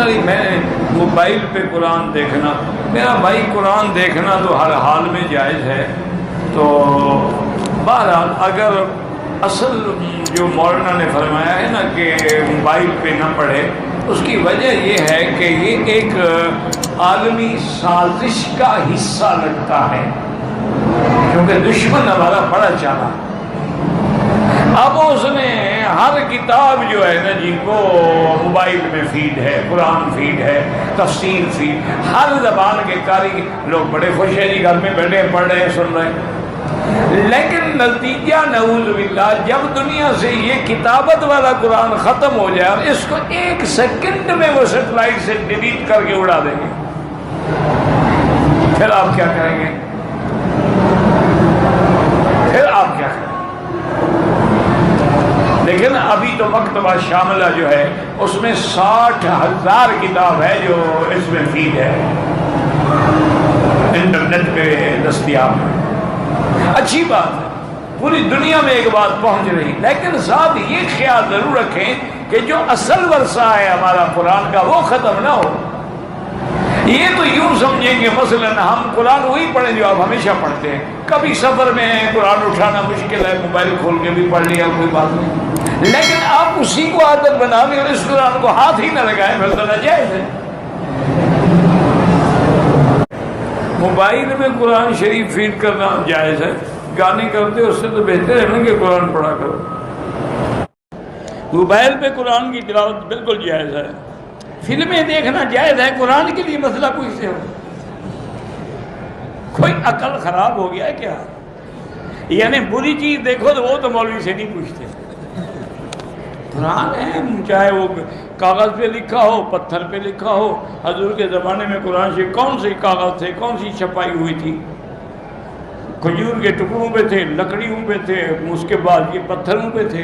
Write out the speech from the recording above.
ہماری میں موبائل پہ قرآن دیکھنا، میرا بھائی قرآن دیکھنا تو ہر حال میں جائز ہے۔ تو بہرحال اگر اصل جو مولانا نے فرمایا ہے نا کہ موبائل پہ نہ پڑھے، اس کی وجہ یہ ہے کہ یہ ایک عالمی سازش کا حصہ لگتا ہے، کیونکہ دشمن ہمارا بڑا چالا۔ اب اس نے ہر کتاب جو ہے نا جی وہ موبائل میں فیڈ ہے، قرآن فیڈ ہے، تفسیر فیڈ، ہر زبان کے قاری لوگ بڑے خوش ہیں جی، گھر میں بیٹھے پڑھ رہے ہیں، سن رہے ہیں۔ لیکن نتیجہ نعوذ باللہ جب دنیا سے یہ کتابت والا قرآن ختم ہو جائے اور اس کو ایک سیکنڈ میں وہ سیٹلائٹ سے ڈیلیٹ کر کے اڑا دیں گے، پھر آپ کیا کریں گے؟ پھر آپ کیا کریں؟ لیکن ابھی تو مکتبہ شاملہ جو ہے اس میں 60,000 کتاب ہے جو اس میں فیڈ ہے، انٹرنیٹ پہ دستیاب ہے۔ اچھی بات ہے، پوری دنیا میں ایک بات پہنچ رہی، لیکن ساتھ یہ خیال ضرور رکھیں کہ جو اصل ورثہ ہے ہمارا قرآن کا وہ ختم نہ ہو۔ یہ تو یوں سمجھیں کہ مثلا ہم قرآن وہی پڑھیں جو آپ ہمیشہ پڑھتے ہیں، کبھی سفر میں قرآن اٹھانا مشکل ہے، موبائل کھول کے بھی پڑھ لیا کوئی بات نہیں، لیکن آپ اسی کو عادت بنا لیں اور اس قرآن کو ہاتھ ہی نہ لگائیں، پھر تو ناجائز ہے۔ موبائل میں قرآن شریف فیڈ کرنا جائز ہے، گانے کرتے اس سے تو بہتر ہے نا کہ قرآن پڑھا کرو۔ موبائل پہ قرآن کی تلاوت بالکل جائز ہے، فلمیں دیکھنا جائز ہے، قرآن کے لیے مسئلہ پوچھتے ہو؟ کوئی عقل خراب ہو گیا ہے کیا؟ یعنی بری چیز دیکھو تو وہ تو مولوی سے نہیں پوچھتے، قرآن ہے چاہے وہ کاغذ پہ لکھا ہو، پتھر پہ لکھا ہو۔ حضور کے زمانے میں قرآن شریف کون سے کاغذ تھے، کون سی چھپائی ہوئی تھی؟ کھجور کے ٹکڑوں پہ تھے، لکڑیوں پہ تھے، اس کے بعد یہ پتھروں پہ تھے۔